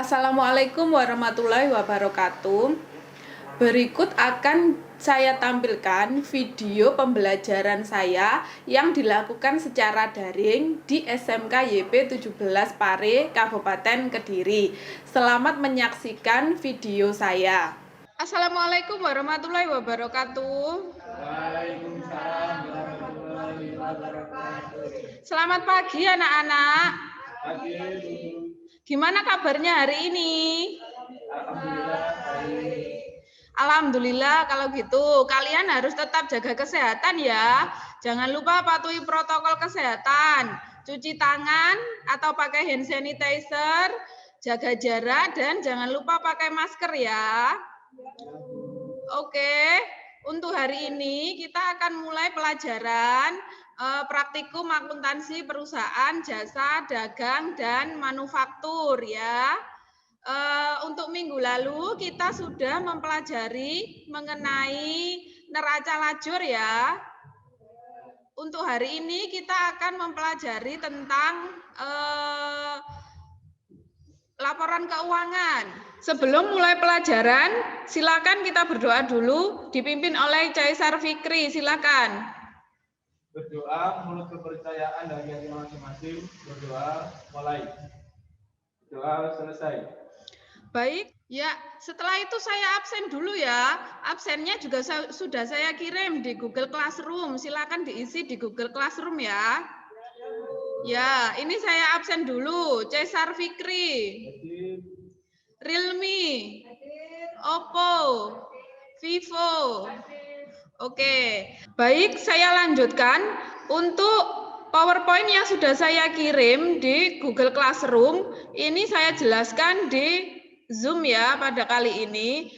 Assalamualaikum warahmatullahi wabarakatuh. Berikut akan saya tampilkan video pembelajaran saya yang dilakukan secara daring di SMK YP 17 Pare, Kabupaten Kediri. Selamat menyaksikan video saya. Assalamualaikum warahmatullahi wabarakatuh. Waalaikumsalam warahmatullahi wabarakatuh. Selamat pagi anak-anak. Pagi, Bu. Gimana kabarnya hari ini? Alhamdulillah baik. Alhamdulillah kalau gitu. Kalian harus tetap jaga kesehatan ya. Jangan lupa patuhi protokol kesehatan. Cuci tangan atau pakai hand sanitizer, jaga jarak, dan jangan lupa pakai masker ya. Oke, untuk hari ini kita akan mulai pelajaran praktikum akuntansi perusahaan, jasa, dagang, dan manufaktur ya. Untuk minggu lalu kita sudah mempelajari mengenai neraca lajur ya. Untuk hari ini kita akan mempelajari tentang laporan keuangan. Sebelum mulai pelajaran, silakan kita berdoa dulu dipimpin oleh Caesar Fikri. Silakan. Berdoa menurut kepercayaan dan keyakinan masing-masing. Berdoa mulai. Doa selesai. Baik, ya setelah itu saya absen dulu ya. Absennya juga sudah saya kirim di Google Classroom. Silakan diisi di Google Classroom ya. Ya, ini saya absen dulu. Caesar Fikri, Realme, Oppo, Vivo. Oke, baik saya lanjutkan. Untuk PowerPoint yang sudah saya kirim di Google Classroom, ini saya jelaskan di Zoom ya pada kali ini.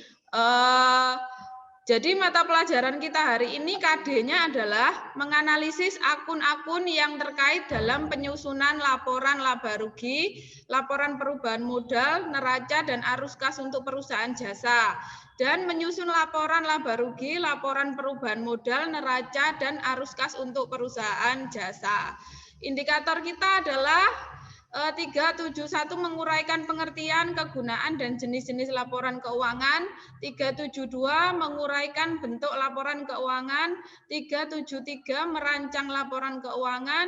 Jadi mata pelajaran kita hari ini KD-nya adalah menganalisis akun-akun yang terkait dalam penyusunan laporan laba rugi, laporan perubahan modal, neraca, dan arus kas untuk perusahaan jasa. Dan menyusun laporan laba rugi, laporan perubahan modal, neraca, dan arus kas untuk perusahaan jasa. Indikator kita adalah 371 menguraikan pengertian, kegunaan, dan jenis-jenis laporan keuangan. 372 menguraikan bentuk laporan keuangan. 373 merancang laporan keuangan.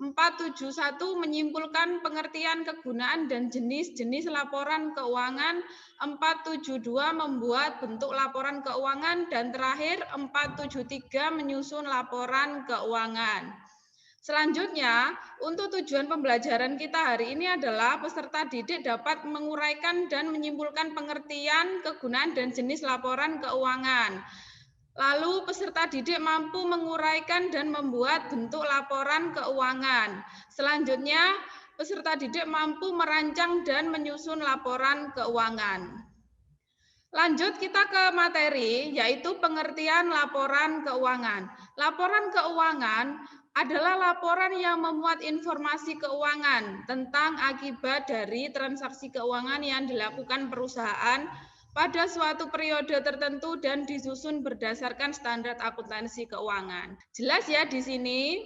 471 menyimpulkan pengertian, kegunaan, dan jenis-jenis laporan keuangan. 472 membuat bentuk laporan keuangan. Dan terakhir 473 menyusun laporan keuangan. Selanjutnya, untuk tujuan pembelajaran kita hari ini adalah peserta didik dapat menguraikan dan menyimpulkan pengertian, kegunaan, dan jenis laporan keuangan. Lalu peserta didik mampu menguraikan dan membuat bentuk laporan keuangan. Selanjutnya, peserta didik mampu merancang dan menyusun laporan keuangan. Lanjut kita ke materi, yaitu pengertian laporan keuangan. Laporan keuangan adalah laporan yang memuat informasi keuangan tentang akibat dari transaksi keuangan yang dilakukan perusahaan pada suatu periode tertentu dan disusun berdasarkan standar akuntansi keuangan. Jelas ya di sini?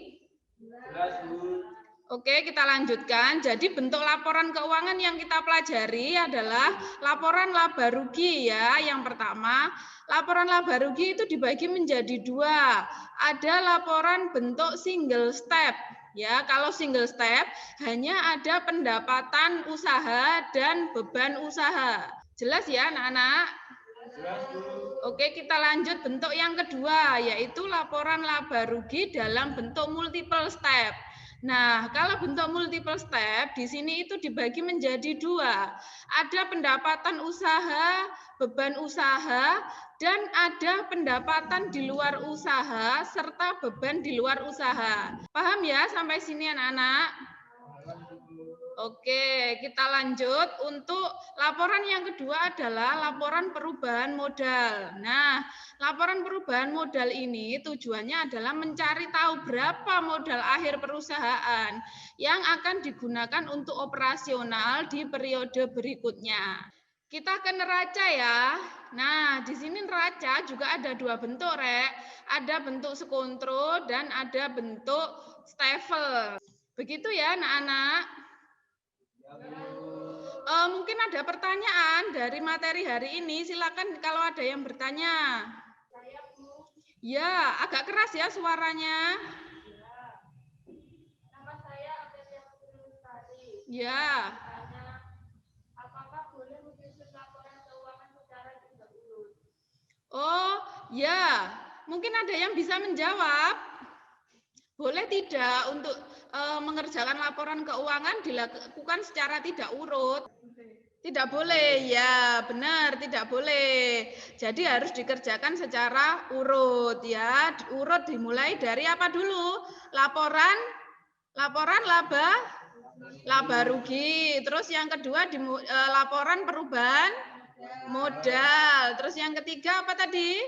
Jelas, Bu. Oke, kita lanjutkan. Jadi bentuk laporan keuangan yang kita pelajari adalah laporan laba rugi ya. Yang pertama, laporan laba rugi itu dibagi menjadi dua. Ada laporan bentuk single step. Ya, kalau single step hanya ada pendapatan usaha dan beban usaha. Jelas ya, anak-anak? Jelas, Bu. Oke, kita lanjut bentuk yang kedua, yaitu laporan laba rugi dalam bentuk multiple step. Nah, kalau bentuk multiple step di sini itu dibagi menjadi dua. Ada pendapatan usaha, beban usaha, dan ada pendapatan di luar usaha serta beban di luar usaha. Paham ya sampai sini anak-anak? Oke, kita lanjut. Untuk laporan yang kedua adalah laporan perubahan modal. Nah, laporan perubahan modal ini tujuannya adalah mencari tahu berapa modal akhir perusahaan yang akan digunakan untuk operasional di periode berikutnya. Kita ke neraca ya. Nah, di sini neraca juga ada dua bentuk, Rek. Ada bentuk sekontro dan ada bentuk stafel. Begitu ya, anak-anak. mungkin ada pertanyaan dari materi hari ini. Silakan kalau ada yang bertanya. Ya, agak keras ya suaranya. Nama saya Amelia Putri. Ya. Apakah boleh menyusun laporan keuangan secara tidak urut? Oh, ya. Mungkin ada yang bisa menjawab. Boleh tidak untuk mengerjakan laporan keuangan dilakukan secara tidak urut? Tidak boleh, ya benar, tidak boleh. Jadi harus dikerjakan secara urut ya. Urut dimulai dari apa dulu? Laporan laba rugi. Terus yang kedua laporan perubahan modal. Terus yang ketiga apa tadi?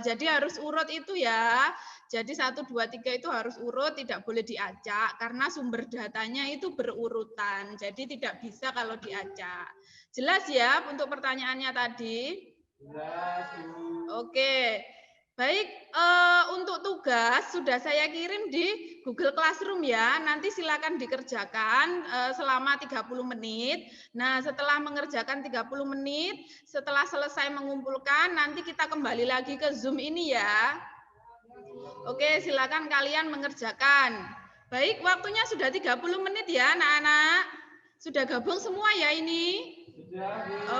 Jadi harus urut itu ya. Jadi 1, 2, 3 itu harus urut, tidak boleh diacak karena sumber datanya itu berurutan. Jadi tidak bisa kalau diacak. Jelas ya untuk pertanyaannya tadi? Jelas, Bu. Oke. Baik, untuk tugas sudah saya kirim di Google Classroom ya. Nanti silakan dikerjakan selama 30 menit. Nah, setelah mengerjakan 30 menit, setelah selesai mengumpulkan, nanti kita kembali lagi ke Zoom ini ya. Oke, silakan kalian mengerjakan. Baik, waktunya sudah 30 menit ya, anak-anak. Sudah gabung semua ya ini?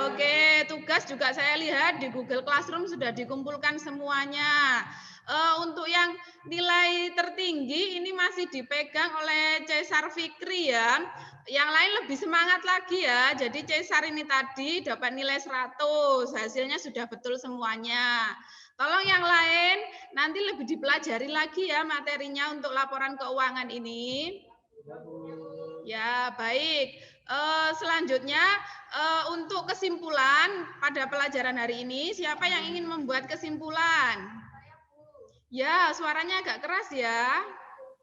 Oke, tugas juga saya lihat di Google Classroom sudah dikumpulkan semuanya. Untuk yang nilai tertinggi ini masih dipegang oleh Cesar Fikri ya. Yang lain lebih semangat lagi ya. Jadi Cesar ini tadi dapat nilai 100. Hasilnya sudah betul semuanya. Tolong yang lain nanti lebih dipelajari lagi ya materinya untuk laporan keuangan ini. Ya, baik. Selanjutnya untuk kesimpulan pada pelajaran hari ini, siapa yang ingin membuat kesimpulan? Ya, suaranya agak keras ya.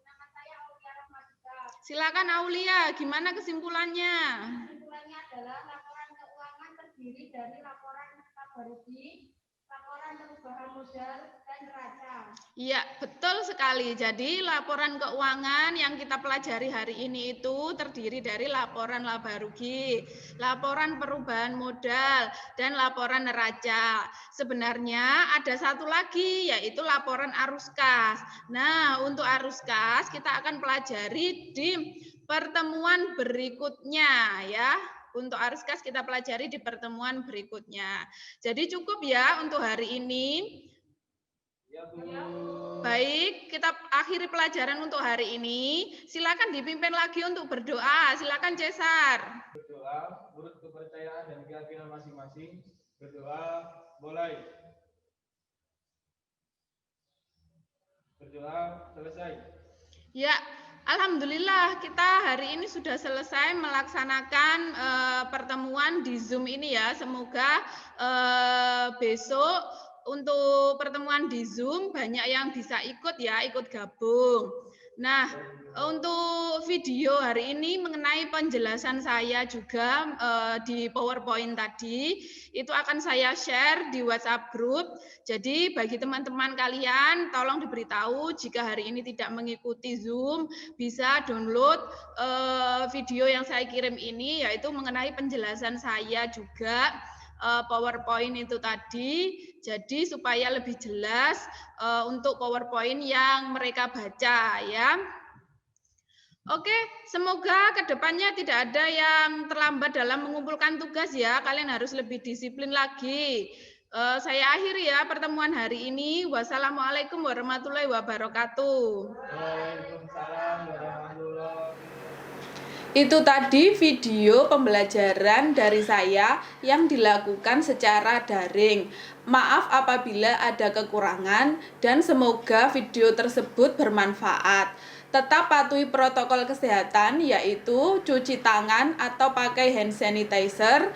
Nama saya Aulia Rahmadika. Silakan Aulia, gimana kesimpulannya? Kesimpulannya adalah laporan keuangan terdiri dari laporan laba rugi, laporan perubahan modal, dan neraca. Iya, betul sekali. Jadi laporan keuangan yang kita pelajari hari ini itu terdiri dari laporan laba rugi, laporan perubahan modal, dan laporan neraca. Sebenarnya ada satu lagi, yaitu laporan arus kas. Nah, untuk arus kas kita akan pelajari di pertemuan berikutnya ya. Untuk arus kas kita pelajari di pertemuan berikutnya. Jadi cukup ya untuk hari ini. Baik, kita akhiri pelajaran untuk hari ini. Silakan dipimpin lagi untuk berdoa. Silakan Cesar. Berdoa menurut kepercayaan dan keyakinan masing-masing. Berdoa mulai. Berdoa selesai. Ya, alhamdulillah kita hari ini sudah selesai melaksanakan pertemuan di Zoom ini ya. Semoga besok untuk pertemuan di Zoom banyak yang bisa ikut ya, ikut gabung. Nah, untuk video hari ini mengenai penjelasan saya juga di PowerPoint tadi, itu akan saya share di WhatsApp group. Jadi bagi teman-teman kalian, tolong diberitahu jika hari ini tidak mengikuti Zoom, bisa download video yang saya kirim ini, yaitu mengenai penjelasan saya juga. PowerPoint itu tadi, jadi supaya lebih jelas untuk PowerPoint yang mereka baca ya. Oke, semoga kedepannya tidak ada yang terlambat dalam mengumpulkan tugas ya. Kalian harus lebih disiplin lagi. Saya akhiri ya pertemuan hari ini. Wassalamualaikum warahmatullahi wabarakatuh. Waalaikumsalam warahmatullahi wabarakatuh. Itu tadi video pembelajaran dari saya yang dilakukan secara daring. Maaf apabila ada kekurangan dan semoga video tersebut bermanfaat. Tetap patuhi protokol kesehatan yaitu cuci tangan atau pakai hand sanitizer,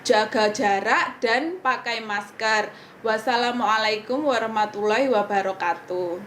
jaga jarak dan pakai masker. Wassalamualaikum warahmatullahi wabarakatuh.